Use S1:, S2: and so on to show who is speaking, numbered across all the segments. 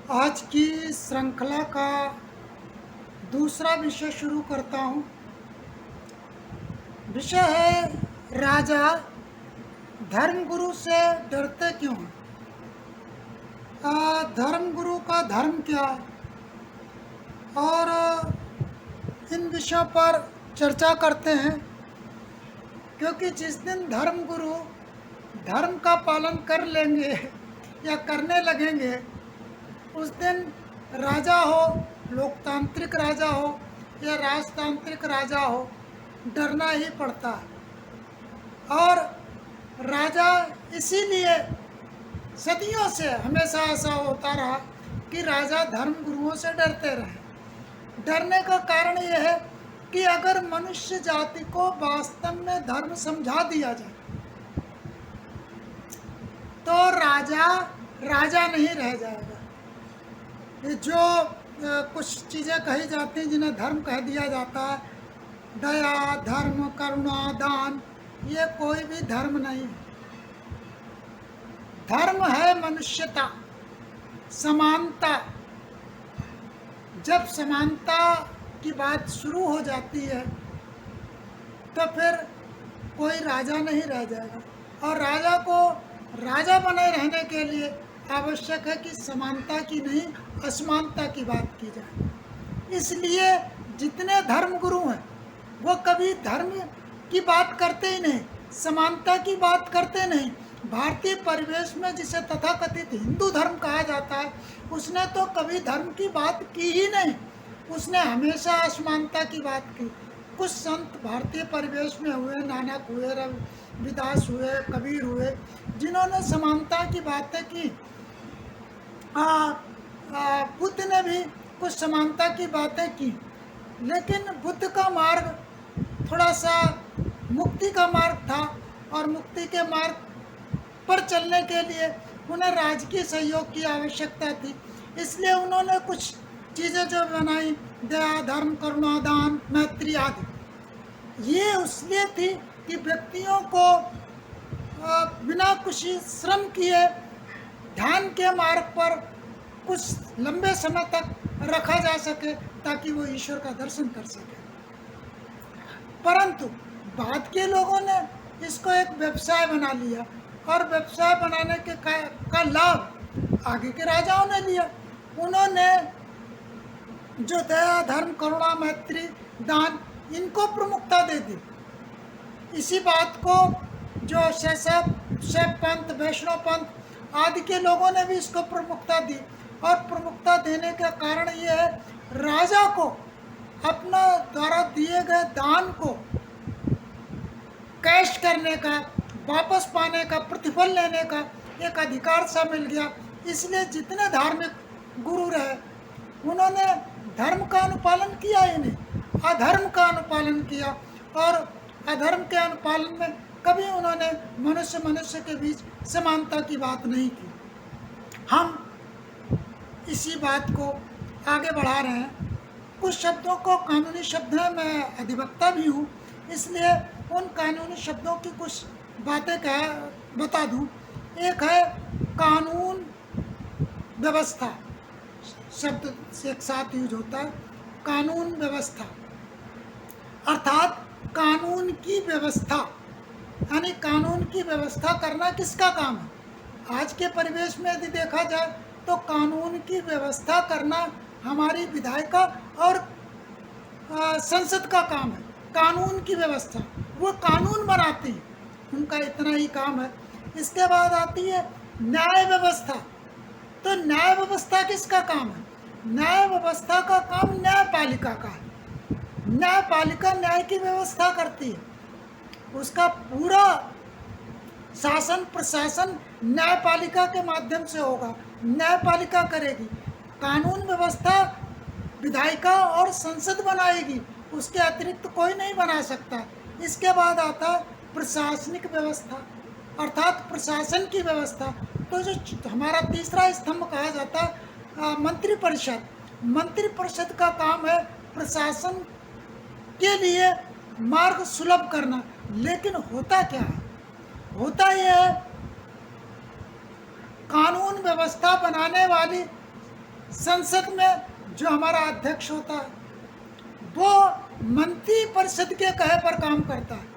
S1: आज की श्रृंखला का दूसरा विषय शुरू करता हूँ। विषय है राजा धर्मगुरु से डरते क्यों हैं। धर्मगुरु का धर्म क्या है और इन विषयों पर चर्चा करते हैं, क्योंकि जिस दिन धर्मगुरु धर्म का पालन कर लेंगे या करने लगेंगे, उस दिन राजा हो, लोकतांत्रिक राजा हो या राजतांत्रिक राजा हो, डरना ही पड़ता है। और राजा इसीलिए सदियों से हमेशा ऐसा होता रहा कि राजा धर्मगुरुओं से डरते रहे। डरने का कारण यह है कि अगर मनुष्य जाति को वास्तव में धर्म समझा दिया जाए तो राजा राजा नहीं रह जाएगा। ये जो कुछ चीज़ें कही जाती हैं जिन्हें धर्म कह दिया जाता है, दया, धर्म, करुणा, दान, ये कोई भी धर्म नहीं है। धर्म है मनुष्यता, समानता। जब समानता की बात शुरू हो जाती है तो फिर कोई राजा नहीं रह जाएगा। और राजा को राजा बने रहने के लिए आवश्यक है कि समानता की नहीं, असमानता की बात की जाए। इसलिए जितने धर्मगुरु हैं वो कभी धर्म की बात करते ही नहीं, समानता की बात करते नहीं। भारतीय परिवेश में जिसे तथाकथित हिंदू धर्म कहा जाता है, उसने तो कभी धर्म की बात की ही नहीं, उसने हमेशा असमानता की बात की। कुछ संत भारतीय परिवेश में हुए, नानक हुए, रविदास हुए, कबीर हुए, जिन्होंने समानता की बातें की। बुद्ध ने भी कुछ समानता की बातें की, लेकिन बुद्ध का मार्ग थोड़ा सा मुक्ति का मार्ग था, और मुक्ति के मार्ग पर चलने के लिए उन्हें राजकीय सहयोग की आवश्यकता थी। इसलिए उन्होंने कुछ चीज़ें जो बनाई, दया, धर्म, करुणा, दान, मैत्री आदि, ये इसलिए थी कि व्यक्तियों को बिना कुछ श्रम किए ध्यान के मार्ग पर कुछ लंबे समय तक रखा जा सके, ताकि वो ईश्वर का दर्शन कर सके। परंतु बाद के लोगों ने इसको एक व्यवसाय बना लिया, और व्यवसाय बनाने के का लाभ आगे के राजाओं ने लिया। उन्होंने जो दया, धर्म, करुणा, मैत्री, दान, इनको प्रमुखता दे दी। इसी बात को जो शैव पंथ, वैष्णव पंथ आदि के लोगों ने भी इसको प्रमुखता दी। और प्रमुखता देने का कारण ये है, राजा को अपना द्वारा दिए गए दान को कैश करने का, वापस पाने का, प्रतिफल लेने का एक अधिकार सा मिल गया। इसलिए जितने धार्मिक गुरु रहे, उन्होंने धर्म का अनुपालन किया ही नहीं, अधर्म का अनुपालन किया। और अधर्म के अनुपालन में कभी उन्होंने मनुष्य के बीच समानता की बात नहीं की। हम इसी बात को आगे बढ़ा रहे हैं। कुछ शब्दों को कानूनी शब्द हैं, मैं अधिवक्ता भी हूँ, इसलिए उन कानूनी शब्दों की कुछ बातें बता दूँ। एक है कानून व्यवस्था, शब्द से एक साथ यूज होता है। कानून व्यवस्था अर्थात कानून की व्यवस्था, यानी कानून की व्यवस्था करना किसका काम है। आज के परिवेश में यदि देखा जाए तो कानून की व्यवस्था करना हमारी विधायिका और संसद का काम है। कानून की व्यवस्था, वो कानून बनाती है, उनका इतना ही काम है। इसके बाद आती है न्याय व्यवस्था। तो न्याय व्यवस्था किसका काम है। न्याय व्यवस्था का काम न्यायपालिका का है। न्यायपालिका न्याय की व्यवस्था करती है, उसका पूरा शासन प्रशासन न्यायपालिका के माध्यम से होगा, न्यायपालिका करेगी। कानून व्यवस्था विधायिका और संसद बनाएगी, उसके अतिरिक्त कोई नहीं बना सकता। इसके बाद आता है प्रशासनिक व्यवस्था, अर्थात प्रशासन की व्यवस्था। तो जो हमारा तीसरा स्तंभ कहा जाता है मंत्रिपरिषद। मंत्रिपरिषद का काम है प्रशासन के लिए मार्ग सुलभ करना। लेकिन होता क्या है, होता यह है कानून व्यवस्था बनाने वाली संसद में जो हमारा अध्यक्ष होता है वो मंत्री परिषद के कहे पर काम करता है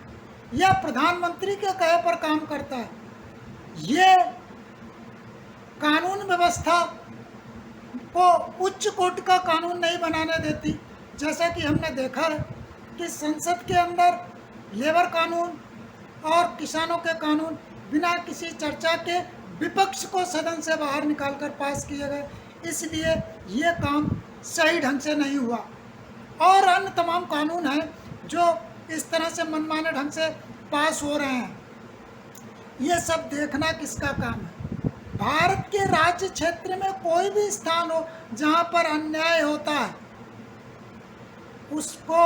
S1: या प्रधानमंत्री के कहे पर काम करता है। ये कानून व्यवस्था को उच्च कोर्ट का कानून नहीं बनाने देती। जैसा कि हमने देखा है कि संसद के अंदर लेबर कानून और किसानों के कानून बिना किसी चर्चा के विपक्ष को सदन से बाहर निकालकर पास किए गए, इसलिए ये काम सही ढंग से नहीं हुआ। और अन्य तमाम कानून हैं जो इस तरह से मनमाने ढंग से पास हो रहे हैं। ये सब देखना किसका काम है? भारत के राज्य क्षेत्र में कोई भी स्थान हो जहाँ पर अन्याय होता है, उसको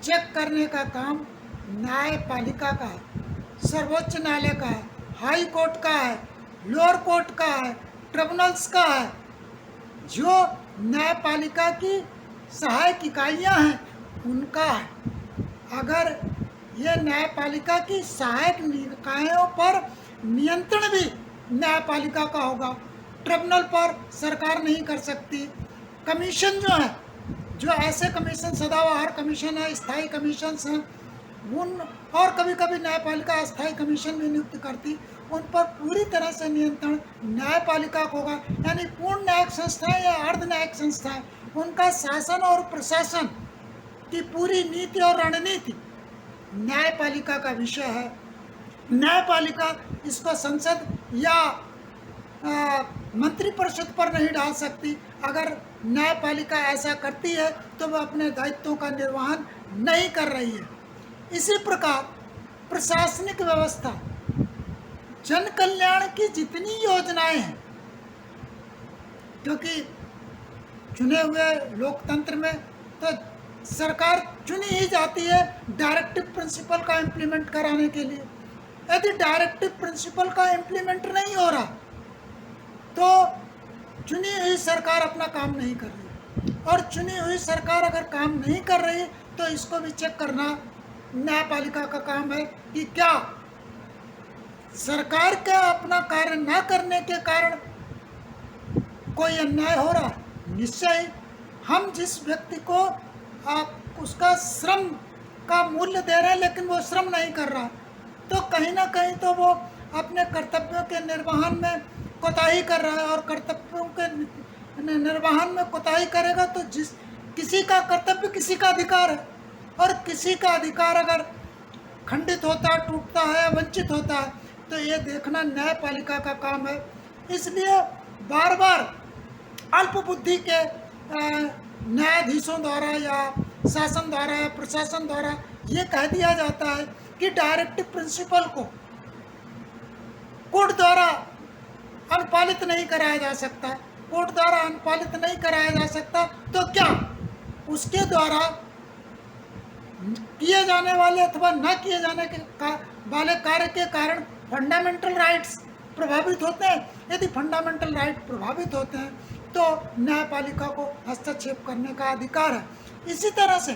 S1: चेक करने का काम न्यायपालिका का है, सर्वोच्च न्यायालय का है, हाई कोर्ट का है, लोअर कोर्ट का है, ट्रिब्यूनल्स का है। जो न्यायपालिका की सहायक इकाइयां हैं उनका है। अगर ये न्यायपालिका की सहायक निकायों पर नियंत्रण भी न्यायपालिका का होगा, ट्रिब्यूनल पर सरकार नहीं कर सकती। कमीशन जो है, जो ऐसे कमीशन सदाबहार कमीशन है, स्थायी कमीशन हैं, उन और कभी कभी न्यायपालिका अस्थायी कमीशन भी नियुक्त करती, उन पर पूरी तरह से नियंत्रण न्यायपालिका को होगा। यानी पूर्ण न्यायिक संस्थाएं या अर्ध न्यायिक संस्थाएं, उनका शासन और प्रशासन की पूरी नीति और रणनीति न्यायपालिका का विषय है। न्यायपालिका इसको संसद या मंत्रिपरिषद पर नहीं डाल सकती। अगर न्यायपालिका ऐसा करती है तो वह अपने दायित्वों का निर्वहन नहीं कर रही है। इसी प्रकार प्रशासनिक व्यवस्था, जन कल्याण की जितनी योजनाएं हैं, क्योंकि चुने हुए लोकतंत्र में तो सरकार चुनी ही जाती है डायरेक्टिव प्रिंसिपल का इम्प्लीमेंट कराने के लिए। यदि डायरेक्टिव प्रिंसिपल का इम्प्लीमेंट नहीं हो रहा तो चुनी हुई सरकार अपना काम नहीं कर रही, और चुनी हुई सरकार अगर काम नहीं कर रही तो इसको भी चेक करना न्यायपालिका का काम है कि क्या सरकार का अपना कार्य न करने के कारण कोई अन्याय हो रहा है। निश्चय ही हम जिस व्यक्ति को उसका श्रम का मूल्य दे रहे हैं लेकिन वो श्रम नहीं कर रहा, तो कहीं ना कहीं तो वो अपने कर्तव्यों के निर्वहन में कोताही कर रहा है। और कर्तव्यों के निर्वहन में कोताही करेगा तो किसी का कर्तव्य किसी का अधिकार है, और किसी का अधिकार अगर खंडित होता है, टूटता है, वंचित होता है, तो ये देखना न्यायपालिका का काम है। इसलिए बार बार अल्प बुद्धि के न्यायाधीशों द्वारा या शासन द्वारा या प्रशासन द्वारा ये कह दिया जाता है कि डायरेक्टिव प्रिंसिपल को कोर्ट द्वारा अनुपालित नहीं कराया जा सकता। कोर्ट द्वारा अनुपालित नहीं कराया जा सकता तो क्या उसके द्वारा किए जाने वाले अथवा न किए जाने के वाले कार्य के कारण फंडामेंटल राइट्स प्रभावित होते हैं? यदि फंडामेंटल राइट प्रभावित होते हैं तो न्यायपालिका को हस्तक्षेप करने का अधिकार है। इसी तरह से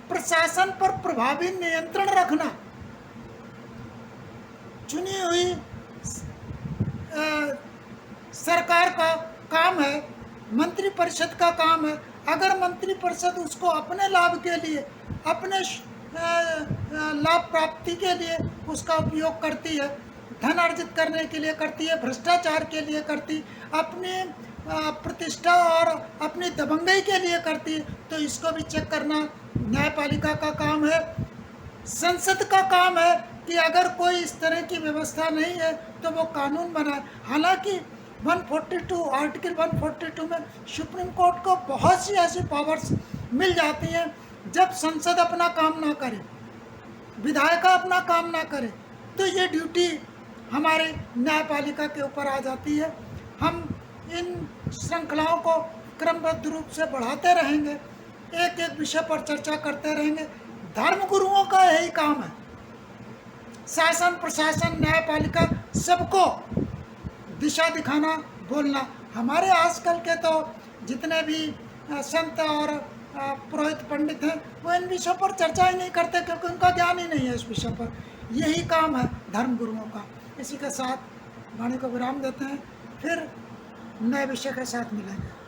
S1: प्रशासन पर प्रभावी नियंत्रण रखना चुनी हुई सरकार का काम है, मंत्रिपरिषद का काम है। अगर मंत्रिपरिषद उसको अपने लाभ के लिए, अपने लाभ प्राप्ति के लिए उसका उपयोग करती है, धन अर्जित करने के लिए करती है, भ्रष्टाचार के लिए करती, अपनी प्रतिष्ठा और अपनी दबंगई के लिए करती है, तो इसको भी चेक करना न्यायपालिका का काम है। संसद का काम है कि अगर कोई इस तरह की व्यवस्था नहीं है तो वो कानून बनाए। हालांकि 142 आर्टिकल 142 में सुप्रीम कोर्ट को बहुत सी ऐसी पावर्स मिल जाती हैं। जब संसद अपना काम ना करे, विधायिका अपना काम ना करे, तो ये ड्यूटी हमारे न्यायपालिका के ऊपर आ जाती है। हम इन श्रृंखलाओं को क्रमबद्ध रूप से बढ़ाते रहेंगे, एक एक विषय पर चर्चा करते रहेंगे। धर्मगुरुओं का यही काम है, शासन प्रशासन न्यायपालिका सबको दिशा दिखाना, बोलना। हमारे आजकल के तो जितने भी संत और पुरोहित पंडित हैं वो इन विषयों पर चर्चा ही नहीं करते क्योंकि उनका ज्ञान ही नहीं है इस विषय पर। यही काम है धर्मगुरुओं का। इसी के साथ वाणी को विराम देते हैं। फिर नए विषय के साथ मिलेंगे।